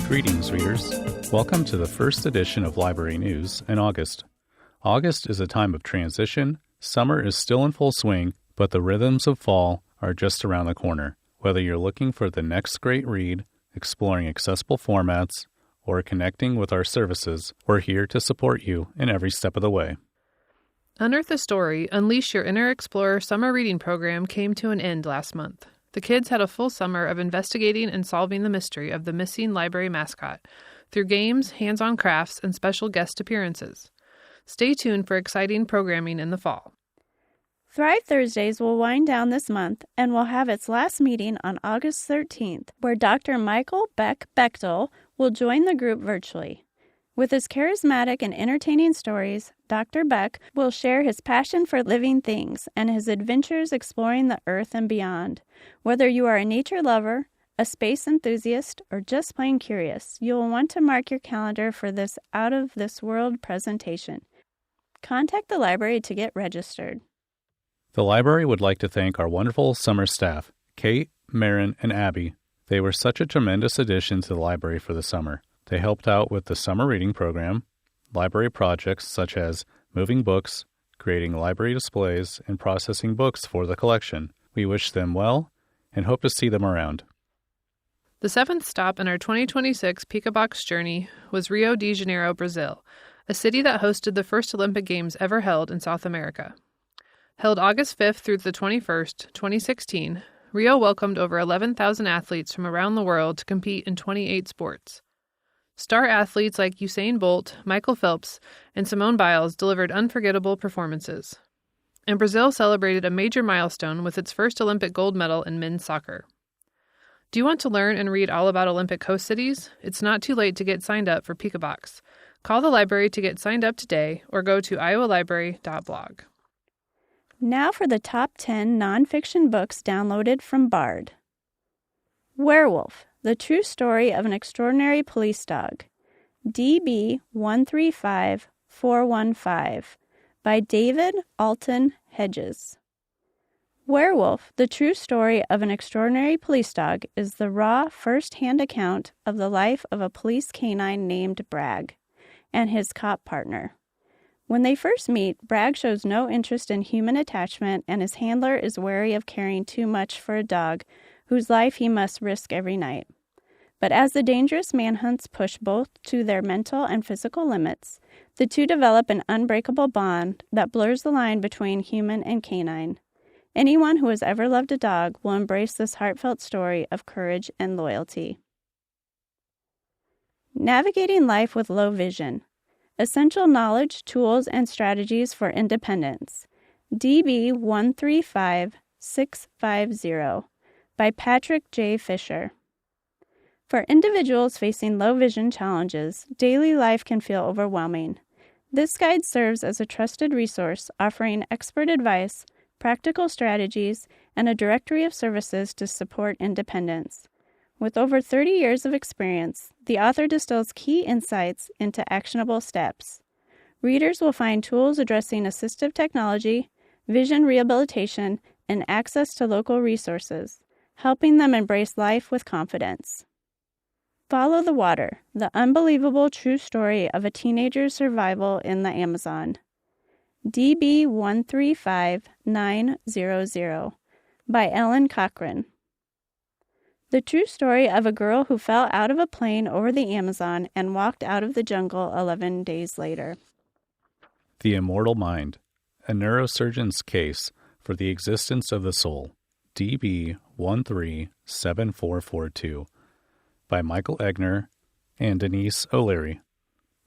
Greetings, readers. Welcome to the first edition of Library News in August. August is a time of transition. Summer is still in full swing, but the rhythms of fall are just around the corner. Whether you're looking for the next great read, exploring accessible formats, or connecting with our services, we're here to support you in every step of the way. Unearth a Story, Unleash Your Inner Explorer summer reading program came to an end last month. The kids had a full summer of investigating and solving the mystery of the missing library mascot through games, hands-on crafts, and special guest appearances. Stay tuned for exciting programming in the fall. Thrive Thursdays will wind down this month and will have its last meeting on August 13th, where Dr. Michael Beck Bechtel will join the group virtually. With his charismatic and entertaining stories, Dr. Beck will share his passion for living things and his adventures exploring the earth and beyond. Whether you are a nature lover, a space enthusiast, or just plain curious, you will want to mark your calendar for this out-of-this-world presentation. Contact the library to get registered. The library would like to thank our wonderful summer staff, Kate, Marin, and Abby. They were such a tremendous addition to the library for the summer. They helped out with the summer reading program, library projects such as moving books, creating library displays, and processing books for the collection. We wish them well and hope to see them around. The seventh stop in our 2026 Pickabox journey was Rio de Janeiro, Brazil, a city that hosted the first Olympic Games ever held in South America. Held August 5th through the 21st, 2016, Rio welcomed over 11,000 athletes from around the world to compete in 28 sports. Star athletes like Usain Bolt, Michael Phelps, and Simone Biles delivered unforgettable performances. And Brazil celebrated a major milestone with its first Olympic gold medal in men's soccer. Do you want to learn and read all about Olympic host cities? It's not too late to get signed up for Pickabox. Call the library to get signed up today or go to iowalibrary.blog. Now for the top 10 nonfiction books downloaded from Bard. Werewolf, The True Story of an Extraordinary Police Dog, DB 135415, by David Alton Hedges. Werewolf, The True Story of an Extraordinary Police Dog is the raw, first-hand account of the life of a police canine named Bragg and his cop partner. When they first meet, Bragg shows no interest in human attachment, and his handler is wary of caring too much for a dog whose life he must risk every night. But as the dangerous manhunts push both to their mental and physical limits, the two develop an unbreakable bond that blurs the line between human and canine. Anyone who has ever loved a dog will embrace this heartfelt story of courage and loyalty. Navigating Life with Low Vision, Essential Knowledge, Tools, and Strategies for Independence, DB 135650, by Patrick J. Fisher. For individuals facing low vision challenges, daily life can feel overwhelming. This guide serves as a trusted resource, offering expert advice, practical strategies, and a directory of services to support independence. With over 30 years of experience, the author distills key insights into actionable steps. Readers will find tools addressing assistive technology, vision rehabilitation, and access to local resources, helping them embrace life with confidence. Follow the Water, the unbelievable true story of a teenager's survival in the Amazon, DB 135900, by Ellen Cochran. The true story of a girl who fell out of a plane over the Amazon and walked out of the jungle 11 days later. The Immortal Mind, a neurosurgeon's case for the existence of the soul, DB 137442, by Michael Egner and Denise O'Leary.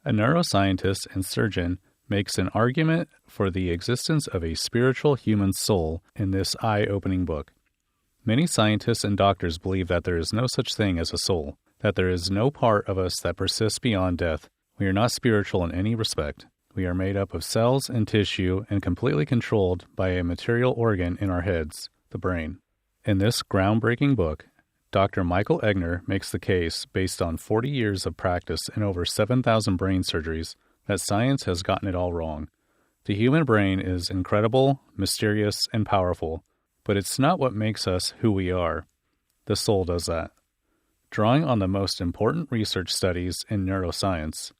A neuroscientist and surgeon makes an argument for the existence of a spiritual human soul in this eye-opening book. Many scientists and doctors believe that there is no such thing as a soul, that there is no part of us that persists beyond death. We are not spiritual in any respect. We are made up of cells and tissue and completely controlled by a material organ in our heads, the brain. In this groundbreaking book, Dr. Michael Egner makes the case, based on 40 years of practice and over 7,000 brain surgeries, that science has gotten it all wrong. The human brain is incredible, mysterious, and powerful, but it's not what makes us who we are. The soul does that. Drawing on the most important research studies in neuroscience,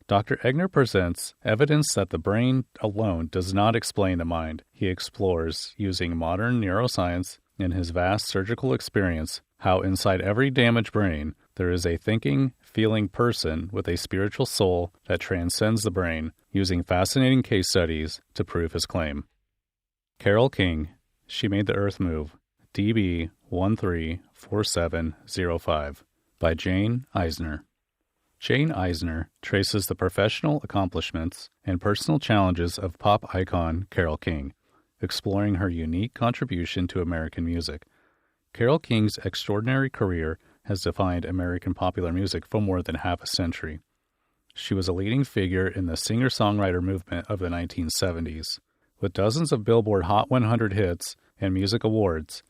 Dr. Egner presents evidence that the brain alone does not explain the mind. He explores, using modern neuroscience and his vast surgical experience, how inside every damaged brain there is a thinking, feeling person with a spiritual soul that transcends the brain, using fascinating case studies to prove his claim. Carole King, She Made the Earth Move, DB 134705, by Jane Eisner. Jane Eisner traces the professional accomplishments and personal challenges of pop icon Carole King, exploring her unique contribution to American music. Carole King's extraordinary career has defined American popular music for more than half a century. She was a leading figure in the singer-songwriter movement of the 1970s. With dozens of Billboard Hot 100 hits and music awards,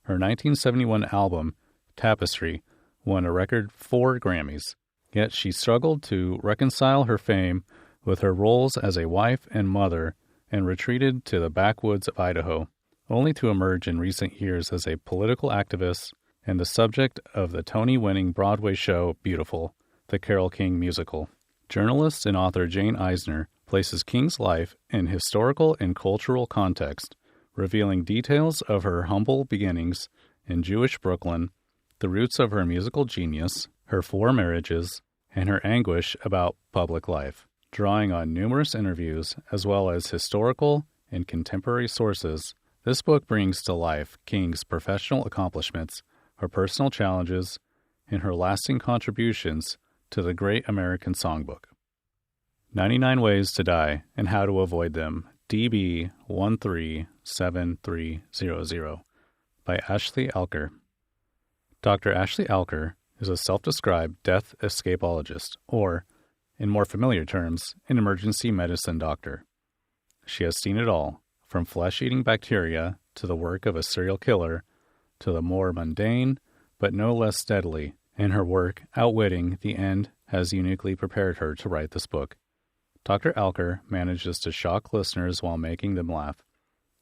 her 1971 album, Tapestry, won a record 4 Grammys. Yet she struggled to reconcile her fame with her roles as a wife and mother and retreated to the backwoods of Idaho, only to emerge in recent years as a political activist and the subject of the Tony-winning Broadway show Beautiful, the Carole King musical. Journalist and author Jane Eisner places King's life in historical and cultural context, revealing details of her humble beginnings in Jewish Brooklyn, the roots of her musical genius, her 4 marriages, and her anguish about public life. Drawing on numerous interviews as well as historical and contemporary sources, this book brings to life King's professional accomplishments, her personal challenges, and her lasting contributions to the great American songbook. 99 Ways to Die and How to Avoid Them, DB 137300, by Ashley Alker. Dr. Ashley Alker is a self-described death escapologist, or, in more familiar terms, an emergency medicine doctor. She has seen it all, from flesh-eating bacteria to the work of a serial killer to the more mundane, but no less deadly, and her work, Outwitting the End, has uniquely prepared her to write this book. Dr. Alker manages to shock listeners while making them laugh,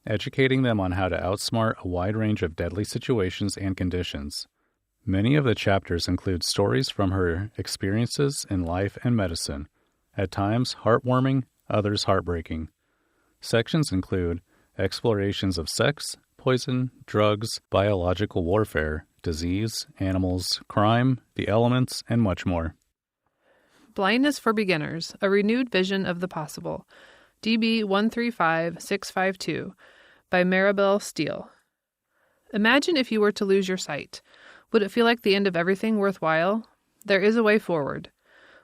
educating them on how to outsmart a wide range of deadly situations and conditions. Many of the chapters include stories from her experiences in life and medicine, at times heartwarming, others heartbreaking. Sections include explorations of sex, poison, drugs, biological warfare, disease, animals, crime, the elements, and much more. Blindness for Beginners, A Renewed Vision of the Possible, DB 135652, by Maribel Steele. Imagine if you were to lose your sight. Would it feel like the end of everything worthwhile? There is a way forward.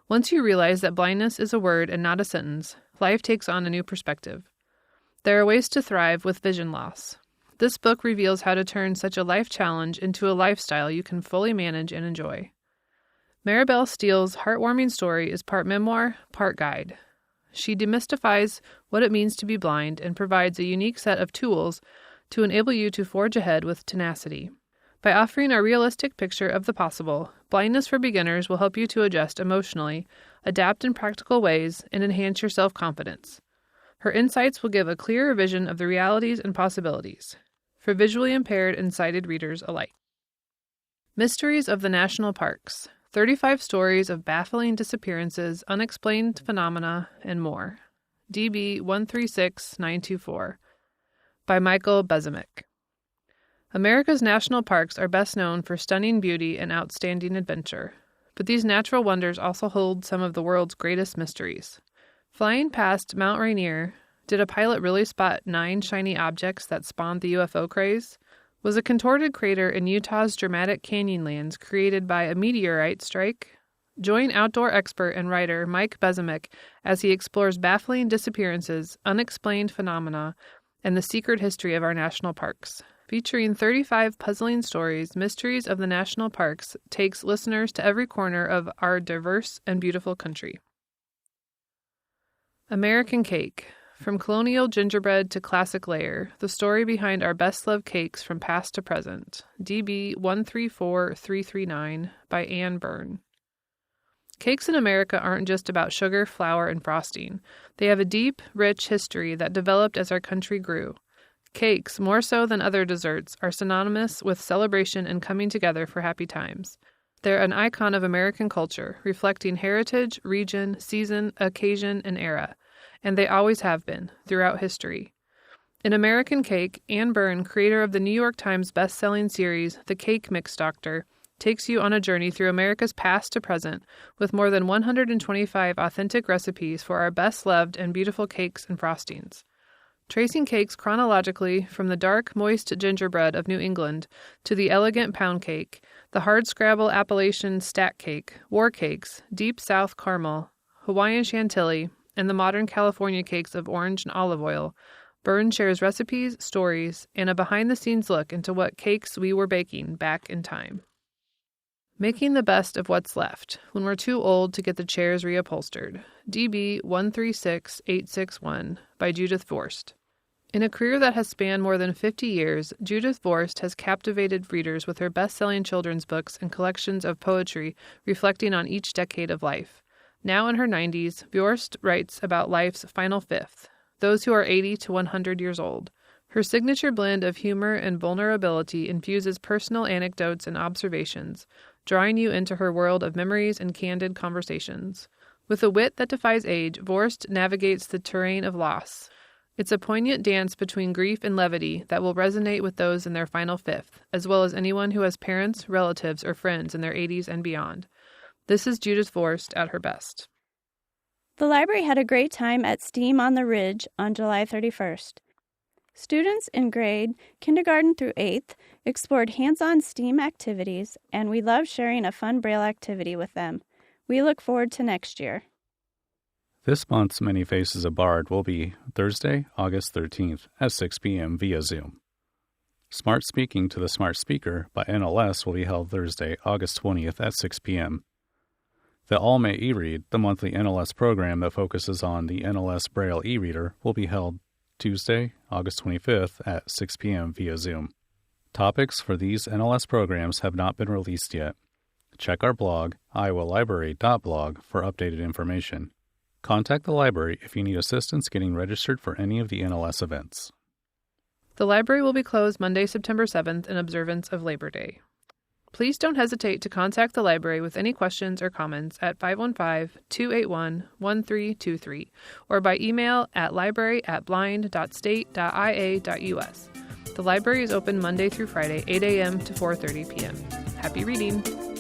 Once you realize that blindness is a word and not a sentence, life takes on a new perspective. There are ways to thrive with vision loss. This book reveals how to turn such a life challenge into a lifestyle you can fully manage and enjoy. Maribel Steele's heartwarming story is part memoir, part guide. She demystifies what it means to be blind and provides a unique set of tools to enable you to forge ahead with tenacity. By offering a realistic picture of the possible, Blindness for Beginners will help you to adjust emotionally, adapt in practical ways, and enhance your self-confidence. Her insights will give a clearer vision of the realities and possibilities for visually impaired and sighted readers alike. Mysteries of the National Parks, 35 stories of baffling disappearances, unexplained phenomena, and more. DB 136924, by Michael Bezemek. America's national parks are best known for stunning beauty and outstanding adventure, but these natural wonders also hold some of the world's greatest mysteries. Flying past Mount Rainier, did a pilot really spot 9 shiny objects that spawned the UFO craze? Was a contorted crater in Utah's dramatic canyonlands created by a meteorite strike? Join outdoor expert and writer Mike Bezemek as he explores baffling disappearances, unexplained phenomena, and the secret history of our national parks. Featuring 35 puzzling stories, Mysteries of the National Parks takes listeners to every corner of our diverse and beautiful country. American Cake. From colonial gingerbread to classic layer, the story behind our best-loved cakes from past to present. DB 134339, by Anne Byrne. Cakes in America aren't just about sugar, flour, and frosting. They have a deep, rich history that developed as our country grew. Cakes, more so than other desserts, are synonymous with celebration and coming together for happy times. They're an icon of American culture, reflecting heritage, region, season, occasion, and era. And they always have been, throughout history. In American Cake, Ann Byrne, creator of the New York Times best-selling series The Cake Mix Doctor, takes you on a journey through America's past to present with more than 125 authentic recipes for our best-loved and beautiful cakes and frostings. Tracing cakes chronologically from the dark, moist gingerbread of New England to the elegant pound cake, the hardscrabble Appalachian stack cake, war cakes, deep South caramel, Hawaiian chantilly, and the modern California cakes of orange and olive oil, Byrne shares recipes, stories, and a behind-the-scenes look into what cakes we were baking back in time. Making the best of what's left when we're too old to get the chairs reupholstered. DB 136861 by Judith Vorst. In a career that has spanned more than 50 years, Judith Vorst has captivated readers with her best-selling children's books and collections of poetry reflecting on each decade of life. Now in her 90s, Vorst writes about life's final fifth, those who are 80 to 100 years old. Her signature blend of humor and vulnerability infuses personal anecdotes and observations, drawing you into her world of memories and candid conversations. With a wit that defies age, Vorst navigates the terrain of loss. It's a poignant dance between grief and levity that will resonate with those in their final fifth, as well as anyone who has parents, relatives, or friends in their 80s and beyond. This is Judith Vorst at her best. The library had a great time at STEAM on the Ridge on July 31st. Students in grade kindergarten through 8th explored hands-on STEAM activities, and we love sharing a fun Braille activity with them. We look forward to next year. This month's Many Faces of Bard will be Thursday, August 13th at 6 p.m. via Zoom. Smart Speaking to the Smart Speaker by NLS will be held Thursday, August 20th at 6 p.m. The Alma e-Read, the monthly NLS program that focuses on the NLS Braille e-reader, will be held Tuesday, August 25th at 6 p.m. via Zoom. Topics for these NLS programs have not been released yet. Check our blog, iowalibrary.blog, for updated information. Contact the library if you need assistance getting registered for any of the NLS events. The library will be closed Monday, September 7th in observance of Labor Day. Please don't hesitate to contact the library with any questions or comments at 515-281-1323 or by email at library@blind.state.ia.us. The library is open Monday through Friday, 8 a.m. to 4:30 p.m. Happy reading!